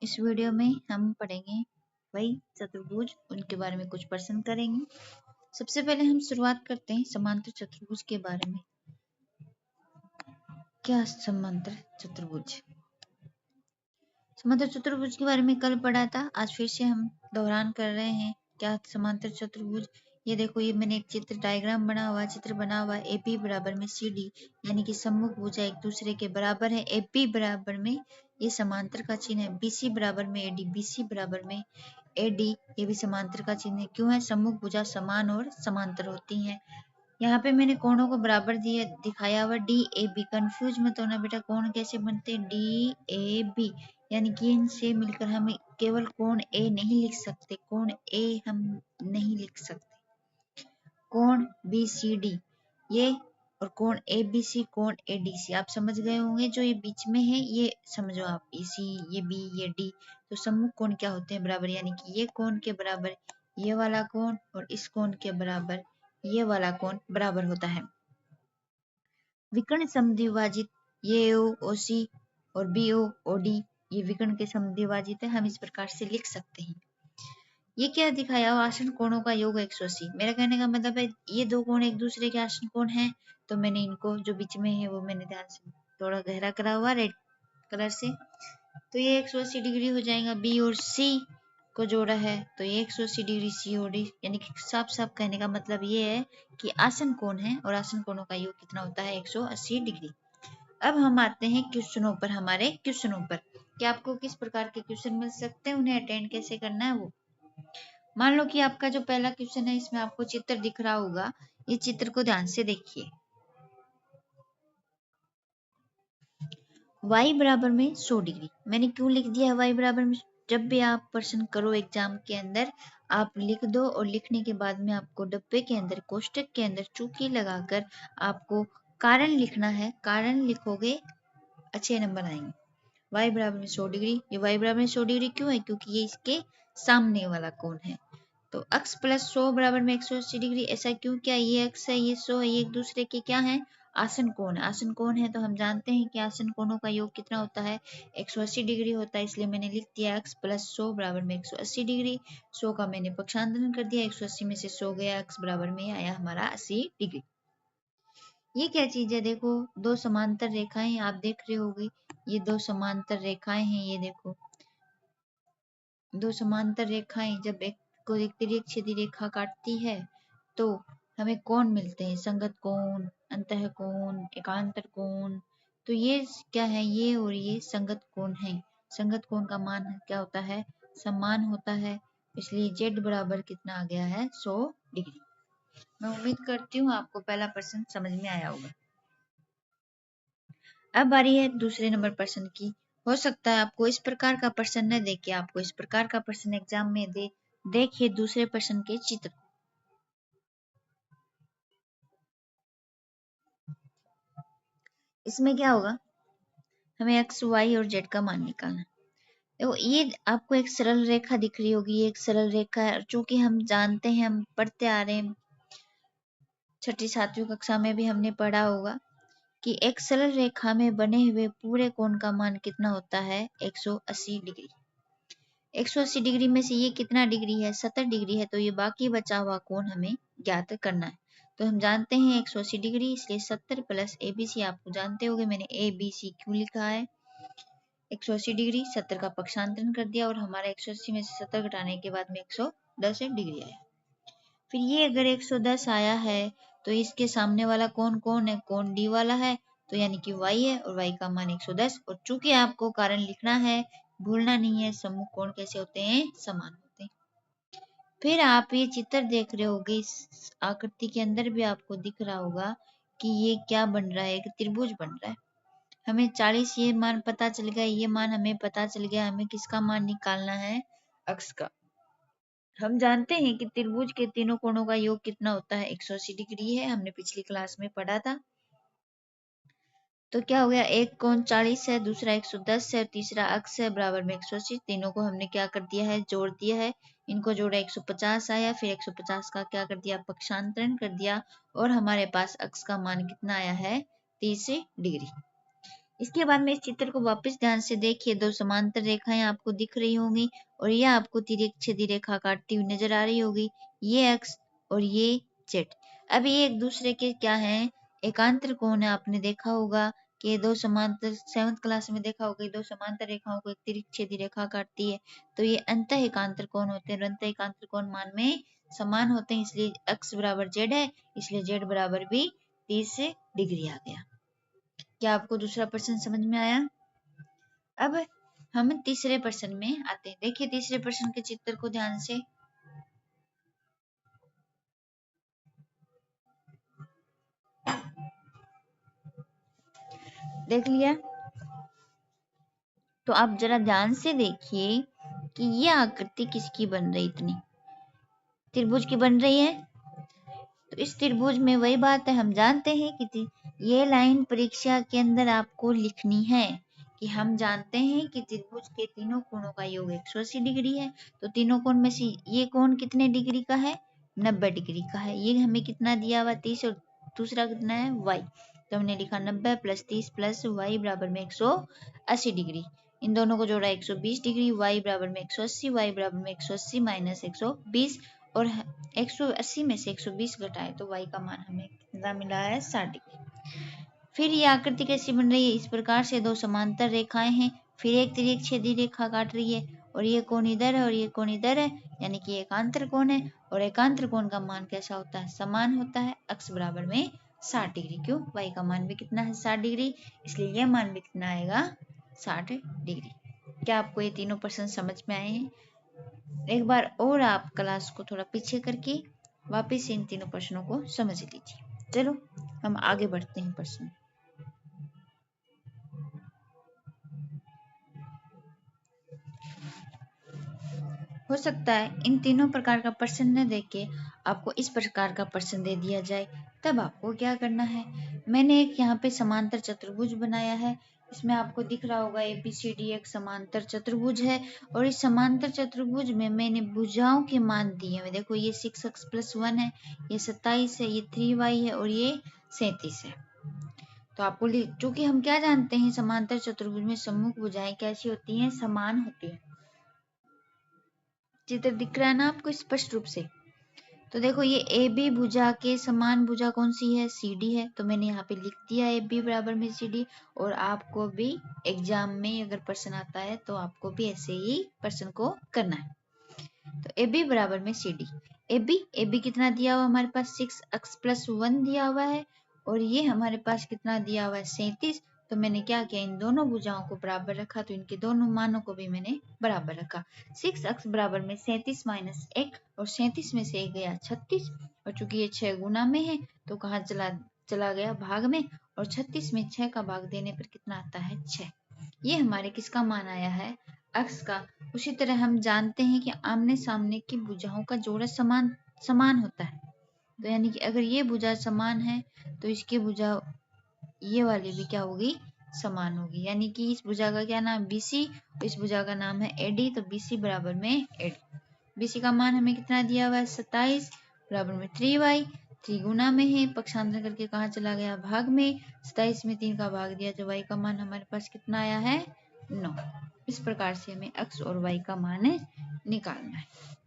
इस वीडियो में हम पढ़ेंगे वही चतुर्भुज, उनके बारे में कुछ प्रश्न करेंगे। सबसे पहले हम शुरुआत करते हैं समांतर चतुर्भुज के बारे में। क्या समांतर चतुर्भुज? समांतर चतुर्भुज के बारे में कल पढ़ा था, आज फिर से हम दोहरान कर रहे हैं। क्या समांतर चतुर्भुज? ये देखो, ये मैंने एक चित्र डायग्राम बना हुआ है। एपी बराबर में CD, यानी कि सम्मुख भुजा एक दूसरे के बराबर है। एपी बराबर में ये समांतर का चिन्ह है। BC बराबर में AD, BC बराबर में AD, ये भी समांतर का चिन्ह है। क्यों है? सम्मुख भुजा समान और समांतर होती हैं। यहाँ पे मैंने कोणों को बराबर दिखाया हुआ। DAB, कंफ्यूज मत होना बेटा, कोण कैसे बनते हैं? DAB, यानी कि इनसे मिलकर हम केवल कोण A नहीं लिख सकते, कोण A हम नहीं लिख सकते। कोण BCD ये, और कोण ABC, कोण ADC आप समझ गए होंगे। जो ये बीच में है ये समझो आप, AC, ये B, ये D। तो सम्मुख कोण क्या होते हैं? बराबर, यानी कि ये कोण के बराबर ये वाला कोण और इस कोण के बराबर ये वाला कोण बराबर होता है। विकर्ण समद्विभाजित ये OC और BO OD ये विकर्ण के समद्विभाजित है। हम इस प्रकार से लिख सकते हैं। ये क्या दिखाया? आसन कोणों का योग 180। मेरा कहने का मतलब है ये दो कोण एक दूसरे के आसन कोण हैं, तो मैंने इनको जो बीच में है वो मैंने ध्यान से थोड़ा गहरा करा हुआ रेड कलर से, तो ये 180 डिग्री हो जाएगा। B और C को जोड़ा है तो ये 180 डिग्री COD, यानी कि साफ साफ कहने का मतलब ये है कि आसन कोण है और आसन कोणों का योग कितना होता है? 180 डिग्री। अब हम आते हैं क्वेश्चनों पर, हमारे क्वेश्चनों पर। कि आपको किस प्रकार के क्वेश्चन मिल सकते हैं, उन्हें अटेंड कैसे करना है वो। मान लो कि आपका जो पहला क्वेश्चन है इसमें आपको चित्र दिख रहा होगा, ये चित्र को ध्यान से देखिए। y बराबर में 100 डिग्री। मैंने क्यों लिख दिया y बराबर में? जब भी आप प्रश्न करो एग्जाम के अंदर, आप लिख दो और लिखने के बाद में आपको डब्बे के अंदर कोष्टक के अंदर चूकी लगाकर आपको कारण लिखना है। कारण लिखोगे अच्छे नंबर आएंगे। y बराबर में 100 डिग्री। ये y बराबर में 100 डिग्री क्यों है? क्योंकि ये इसके सामने वाला कोण है। तो x प्लस 100 बराबर में 180 डिग्री। ऐसा क्यों? क्या ये x है, ये 100 है, ये एक दूसरे के क्या है? आसन कोण। आसन कोण है तो हम जानते हैं कि आसन कोणों का योग कितना होता है? 180 डिग्री होता है। इसलिए मैंने लिख दिया x प्लस 100 बराबर में 180 डिग्री। 100 का मैंने पक्षांतरण कर दिया, 180 में से 100 गया, x बराबर में आया हमारा 80 डिग्री। ये क्या चीज है? देखो, दो समांतर रेखाएं आप देख रहे होगे, ये दो समांतर रेखाएं हैं। ये देखो, दो समांतर रेखाएं जब एक को एक तिर्यक छेदी रेखा काटती है तो हमें कोण मिलते हैं। संगत कोण, अंतः कोण, एकांतर कोण। तो ये क्या है? ये और ये संगत कोण है। संगत कोण का मान क्या होता है? समान होता है। इसलिए z बराबर कितना आ गया है? 100 डिग्री। मैं उम्मीद करती हूँ आपको पहला प्रश्न समझ में आया होगा। अब बारी है दूसरे नंबर प्रश्न की। हो सकता है आपको इस प्रकार का प्रश्न न दे के आपको इस प्रकार का प्रश्न एग्जाम में दे। देखिए दूसरे प्रश्न के चित्र। इसमें क्या होगा? हमें x, y और z का मान निकालना। देखो, ये आपको एक सरल रेखा दिख रही होगी, ये एक सरल रेखा है। चूंकि हम जानते हैं, हम पढ़ते आ रहे हैं, छठी सातवीं कक्षा में भी हमने पढ़ा होगा कि एक सरल रेखा में बने हुए पूरे कोण का मान कितना होता है? 180 डिग्री। 180 डिग्री में से ये कितना डिग्री है? 70 डिग्री है। तो ये बाकी बचा हुआ कोण हमें ज्ञात करना है। तो हम जानते हैं 180 डिग्री, इसलिए 70 प्लस ABC आपको जानते होंगे। मैंने ABC क्यों लिखा है? 180 डिग्री, 70 का पक्षांतरण कर दिया और हमारा 180 में से 70 घटाने के बाद में 110 डिग्री आया। फिर ये अगर 110 आया है तो इसके सामने वाला कोण कौन है? कोण D वाला है, तो यानी कि y है और y का मान 110। और चूंकि आपको कारण लिखना है, भूलना नहीं है, सम्मुख कोण कैसे होते हैं? समान होते हैं। फिर आप ये चित्र देख रहे होगे, इस आकृति के अंदर भी आपको दिख रहा होगा कि ये क्या बन रहा है? एक त्रिभुज बन रहा है। हमें 40 ये मान पता चल गया, ये मान हमें पता चल गया। हमें किसका मान निकालना है? अक्ष का। हम जानते हैं कि त्रिभुज के तीनों कोणों का योग कितना होता है? 180 डिग्री है, हमने पिछली क्लास में पढ़ा था। तो क्या हो गया? एक कोण 40 है, दूसरा 110 है, तीसरा अक्ष है बराबर में 180। तीनों को हमने क्या कर दिया है? जोड़ दिया है। इनको जोड़ा 150 आया, फिर 150 का क्या कर दिया? पक्षांतरण कर दिया और हमारे पास अक्ष का मान कितना आया है? 30 डिग्री। इसके बाद में इस चित्र को वापस ध्यान से देखिए, दो समांतर रेखाएं आपको दिख रही होंगी और ये आपको तिरछी रेखा काटती हुई नजर आ रही होगी, ये x और ये z। अब ये एक दूसरे के क्या है, एकांतर कोण है। आपने देखा होगा कि दो समांतर, 7th क्लास में देखा होगा, दो समांतर रेखाओं को एक तिरछी रेखा काटती है, तो ये अंतः एकांतर कोण होते हैं। अंतः एकांतर कोण मान में समान होते हैं, इसलिए x बराबर z है, इसलिए z बराबर भी 30 डिग्री आ गया। क्या आपको दूसरा प्रश्न समझ में आया? अब हम तीसरे प्रश्न में आते हैं। देखिए तीसरे प्रश्न के चित्र को ध्यान से। देख लिया? तो आप जरा ध्यान से देखिए कि ये आकृति किसकी बन रही, इतनी त्रिभुज की बन रही है। तो इस त्रिभुज में वही बात है, हम जानते हैं कि ये लाइन परीक्षा के अंदर आपको लिखनी है कि हम जानते हैं कि त्रिभुज के तीनों कोणों का योग 180 डिग्री है। तो तीनों कोण में से ये कोण कितने डिग्री का है? 90 डिग्री का है। ये हमें कितना दिया हुआ 30 और दूसरा कितना है y। तो हमने लिखा 90 + 30 + y बराबर में 180 डिग्री। इन दोनों को जोड़ा 120 डिग्री, y बराबर में 180, y बराबर में 180 - 120 और 180 में से 120 घटाए तो y का मान हमें कितना मिला है? 60 डिग्री। फिर ये आकृति कैसी बन रही है? इस प्रकार से दो समांतर रेखाएं हैं, फिर एक तिरछी रेखा काट रही है और ये कोण इधर है और ये कोण इधर है, यानी कि एकांतर कोण है। और एकांतर कोण का मान कैसा होता है? समान होता है, x बराबर में 60 डिग्री। क्यों? y का मान भी कितना है? 60 डिग्री, इसलिए यह मान भी कितना आएगा? 60 डिग्री। क्या आपको ये तीनों प्रश्न समझ में आए हैं? एक बार और आप क्लास को थोड़ा पीछे करके वापस इन तीनों प्रश्नों को समझ लीजिए। चलो हम आगे बढ़ते हैं प्रश्न। हो सकता है इन तीनों प्रकार का प्रश्न न देके आपको इस प्रकार का प्रश्न दे दिया जाए, तब आपको क्या करना है? मैंने एक यहाँ पे समांतर चतुर्भुज बनाया है। इसमें आपको दिख रहा होगा ABCD एक समांतर चतुर्भुज है और इस समांतर चतुर्भुज में मैंने भुजाओं के मान दिए हैं। देखो ये 6x + 1 है, ये 27 है, ये 3y है और ये 37 है। तो आपको चूंकि हम क्या जानते हैं, समांतर चतुर्भुज में सम्मुख भुजाएं कैसी होती हैं? समान होती है। चित्र दिख रहा है ना आपको स्पष्ट रूप से? तो देखो ये AB भुजा के समान भुजा कौन सी है? CD है। तो मैंने यहाँ पे लिख दिया AB बराबर में CD। और आपको भी एग्जाम में अगर प्रश्न आता है तो आपको भी ऐसे ही प्रश्न को करना है। तो AB बराबर में CD। AB कितना दिया हुआ हमारे पास? 6x + 1 दिया हुआ है और ये हमारे पास कितना दिया हुआ है? 37। तो मैंने क्या किया, इन दोनों भुजाओं को बराबर रखा, तो इनके दोनों मानों को भी मैंने बराबर रखा। 6x बराबर में 37 - 1 और 37 में से 1 गया 36 और चूंकि ये 6 गुना में है तो कहाँ चला गया? भाग में। और 36 में 6 का भाग देने पर कितना आता है? 6। ये हमारे किसका मान आया है? x का। उसी तरह हम जानते हैं कि आमने सामने की भुजाओं का जोड़ा समान होता है। तो यानी कि अगर ये भुजा समान है तो इसकी भुजा ये वाली भी क्या होगी? समान होगी। यानी कि इस भुजा का क्या नाम? BC, इस भुजा का नाम है AD। तो BC बराबर में AD। BC का मान हमें कितना दिया हुआ है? 27 बराबर में 3y। 3 गुना में है, पक्षांतर करके कहाँ चला गया? भाग में। 27 में 3 का भाग दिया तो y का मान हमारे पास कितना आया है? 9। इस प्रकार से हमें x और y का मान निकालना है।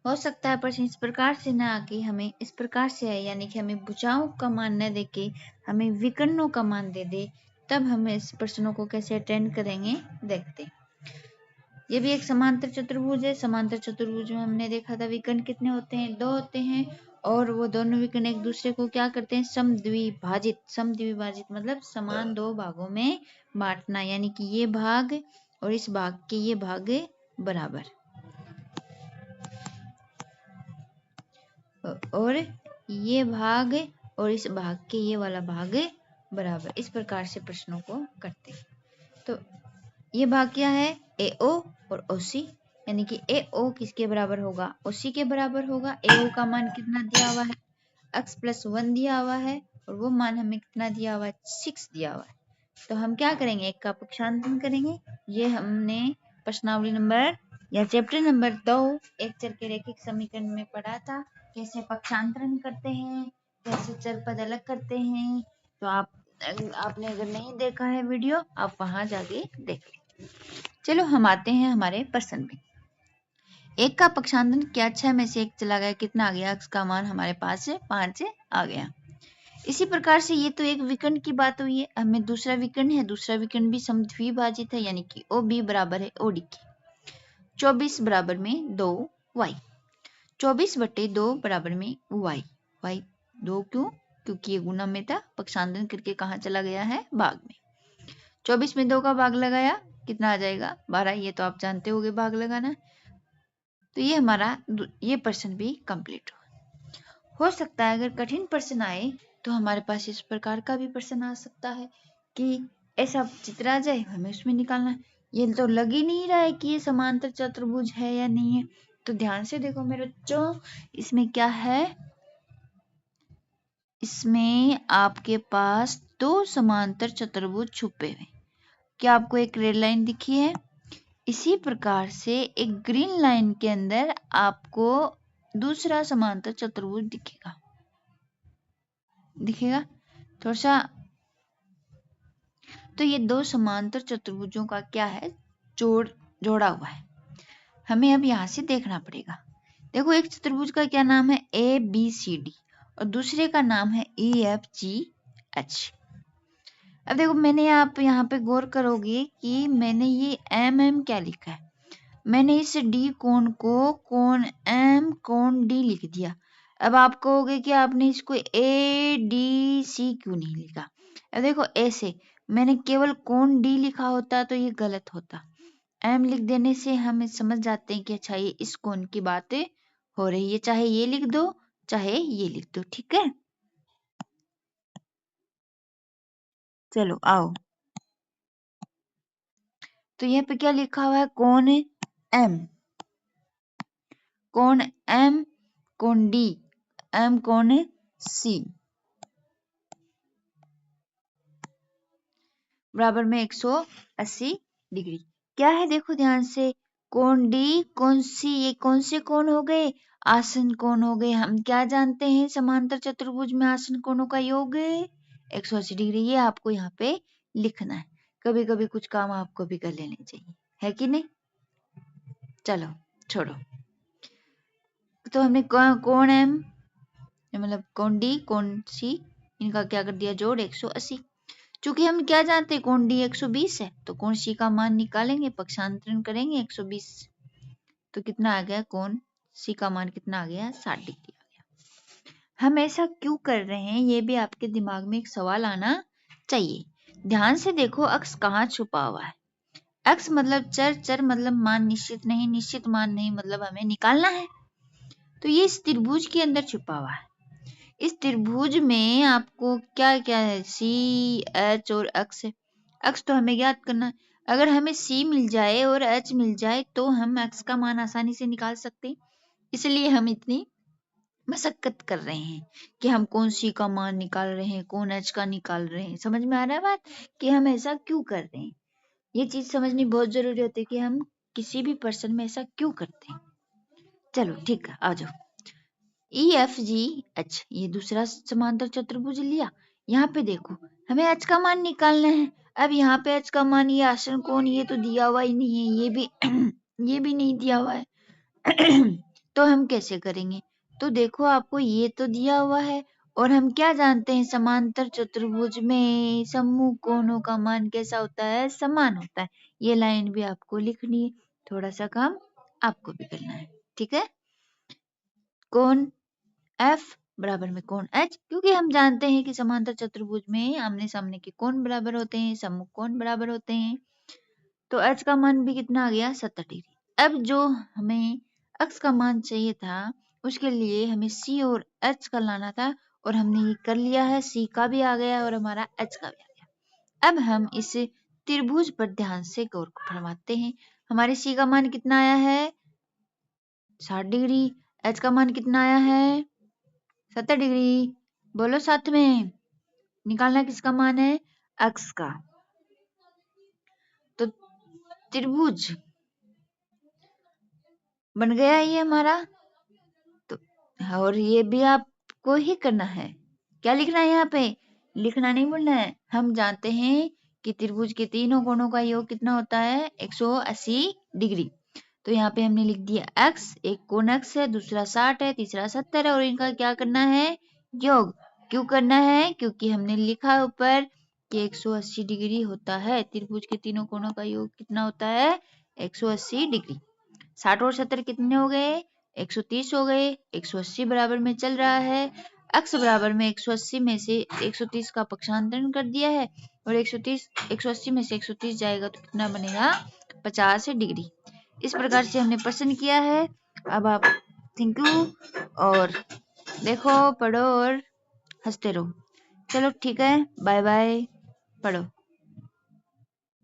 हो सकता है प्रश्न इस प्रकार से ना आके हमें इस प्रकार से है, यानी कि हमें भुजाओं का मान न देके हमें विकर्णों का मान दे दे, तब हम इस प्रश्नों को कैसे अटेंड करेंगे देखते हैं। ये भी एक समांतर चतुर्भुज है। समांतर चतुर्भुज में हमने देखा था विकर्ण कितने होते हैं? 2 होते हैं और वो दोनों विकर्ण एक दूसरे को क्या करते हैं? समद्विभाजित। समद्विभाजित मतलब समान 2 भागों में बांटना, यानी कि ये भाग और इस भाग के ये भाग बराबर और ये भाग और इस भाग के ये वाला भाग बराबर। इस प्रकार से प्रश्नों को करते हैं। तो ये भाग क्या है? AO और OC, यानी कि AO किसके बराबर होगा? OC के बराबर होगा। AO का मान कितना दिया हुआ है? x + 1 दिया हुआ है और वो मान हमें कितना दिया हुआ है? 6 दिया हुआ है। तो हम क्या करेंगे? एक का पक्षांतरण करेंगे। ये हमने प्रश्नावली नंबर या चैप्टर नंबर 2 एक चर के रैखिक समीकरण में पढ़ा था, कैसे पक्षांतरण करते हैं, कैसे चर पद अलग करते हैं। तो आप आपने अगर नहीं देखा है वीडियो, आप वहां जाके देख लें। चलो हम आते हैं हमारे प्रश्न में। एक का पक्षांतर क्या 6 में से 1 चला गया, कितना आ गया? x का मान हमारे पास 5 आ गया। इसी प्रकार से ये तो एक विकर्ण की बात हुई है, हमें दूसरा विकर्ण है, दूसरा विकर्ण भी समद्विभाजित है, यानी कि OB बराबर है OD के। 24 बराबर में 2y, 24/2 बराबर में y, y 2 क्यों? क्योंकि ये गुना में था, पक्षांतर करके कहाँ चला गया है? भाग में। 24 में 2 का भाग लगाया, कितना आ जाएगा? 12। ये तो आप जानते होगे भाग लगाना। तो ये हमारा ये प्रश्न भी कंप्लीट हो सकता है अगर कठिन प्रश्न आए तो हमारे पास इस प्रकार का भी प्रश्न आ सकता है कि ऐसा चित्र आ जाए, हमें उसमें निकालना है। ये तो लग ही नहीं रहा है कि ये समांतर चतुर्भुज है या नहीं है। तो ध्यान से देखो मेरे बच्चों, इसमें क्या है? इसमें आपके पास 2 समांतर चतुर्भुज छुपे हुए। क्या आपको एक रेड लाइन दिखी है? इसी प्रकार से एक ग्रीन लाइन के अंदर आपको दूसरा समांतर चतुर्भुज दिखेगा थोड़ा सा। तो ये 2 समांतर चतुर्भुजों का क्या है? जोड़ा हुआ है। हमें अब यहां से देखना पड़ेगा। देखो एक चतुर्भुज का क्या नाम है? ABCD और दूसरे का नाम है EFGH। अब देखो मैंने आप यहाँ पे गौर करोगे कि मैंने ये MM क्या लिखा है? मैंने इस D कोण को कोण M कोण D लिख दिया। अब आप कहोगे कि आपने इसको ADC क्यों नहीं लिखा? अब देखो ऐसे मैंने केवल कोण D लिखा होता तो ये गलत होता। M लिख देने से हम समझ जाते हैं कि अच्छा ये इस कोण की बात हो रही है, चाहे ये लिख दो चाहे ये लिख दो, ठीक है। चलो आओ, तो यहाँ पे क्या लिखा हुआ है? कोण M, कोण M, कोण D, M कोण C बराबर में 180 डिग्री। क्या है देखो ध्यान से, कोण D कोण C, ये कौन से कोण हो गए? आसन कोण हो गए। हम क्या जानते हैं? समांतर चतुर्भुज में आसन कोणों का योग 180 डिग्री। ये आपको यहाँ पे लिखना है। कभी कभी कुछ काम आपको भी कर लेने चाहिए, है कि नहीं? चलो छोड़ो। तो हमने कोण M मतलब कोण D कोण C इनका क्या कर दिया? जोड़ 180। चूंकि हम क्या जानते हैं? कोण D 120 है, तो कोण C का मान निकालेंगे, पक्षांतरण करेंगे 120। तो कितना आ गया? कोण C का मान कितना आ गया? 60 डिग्री आ गया। हम ऐसा क्यों कर रहे हैं? ये भी आपके दिमाग में एक सवाल आना चाहिए। ध्यान से देखो अक्ष कहाँ छुपा हुआ है। अक्ष मतलब चर, चर मतलब मान निश्चित नहीं, निश्चित मान नहीं मतलब हमें निकालना है। तो ये इस त्रिभुज के अंदर छुपा हुआ है। इस त्रिभुज में आपको क्या क्या है? C, H और अक्ष है। अक्ष तो हमें ज्ञात करना है। अगर हमें C मिल जाए और H मिल जाए तो हम अक्ष का मान आसानी से निकाल सकते हैं। इसलिए हम इतनी मशक्कत कर रहे हैं कि हम कौन C का मान निकाल रहे हैं, कौन H का निकाल रहे हैं। समझ में आ रहा है बात कि हम ऐसा क्यों कर रहे हैं? ये चीज समझनी बहुत जरूरी होती है कि हम किसी भी पर्सन में ऐसा क्यों करते हैं। चलो ठीक है, आ जाओ। EFGH ये दूसरा समांतर चतुर्भुज लिया। यहाँ पे देखो हमें H का मान निकालना है। अब यहाँ पे H का मान, ये आसन कोण ये तो दिया हुआ ही नहीं है, ये भी ये भी नहीं दिया हुआ है। तो हम कैसे करेंगे? तो देखो आपको ये तो दिया हुआ है और हम क्या जानते हैं? समांतर चतुर्भुज में समूह कोणों का मान कैसा होता है? समान होता है। ये लाइन भी आपको लिखनी है, थोड़ा सा काम आपको भी करना है, ठीक है। कोण F बराबर में कोण H, क्योंकि हम जानते हैं कि समांतर चतुर्भुज में आमने सामने के कोण बराबर होते हैं, सम्मुख कोण बराबर होते हैं। तो H का मान भी कितना आ गया? 70 डिग्री। अब जो हमें X का मान चाहिए था उसके लिए हमें C और H का लाना था और हमने ये कर लिया है। C का भी आ गया और हमारा H का भी आ गया। अब हम इस त्रिभुज पर ध्यान से गौर फरमाते हैं। हमारे C का मान कितना आया है? 60 डिग्री। H का मान कितना आया है? 70 डिग्री। बोलो साथ में। निकालना किसका मान है? X का। तो त्रिभुज बन गया ये हमारा। तो और ये भी आपको ही करना है। क्या लिखना है यहाँ पे? लिखना नहीं भूलना है। हम जानते हैं कि त्रिभुज के तीनों कोणों का योग कितना होता है, 180 डिग्री। तो यहाँ पे हमने लिख दिया x, एक कोण x है, दूसरा 60 है, तीसरा 70 है, और इनका क्या करना है, योग। क्यों करना है, क्योंकि हमने लिखा ऊपर कि 180 डिग्री होता है। त्रिभुज के तीनों कोणों का योग कितना होता है, 180 डिग्री। 60 और 70 कितने हो गए, 130 हो गए। 180 बराबर में चल रहा है, x बराबर में 180 में से 130 का पक्षांतरण कर दिया है, और 180 में से 130 जाएगा तो कितना बनेगा, 50 डिग्री। इस प्रकार से हमने प्रश्न किया है। अब आप थैंक यू, और देखो, पढ़ो और हंसते रहो। चलो ठीक है, बाय बाय, पढ़ो।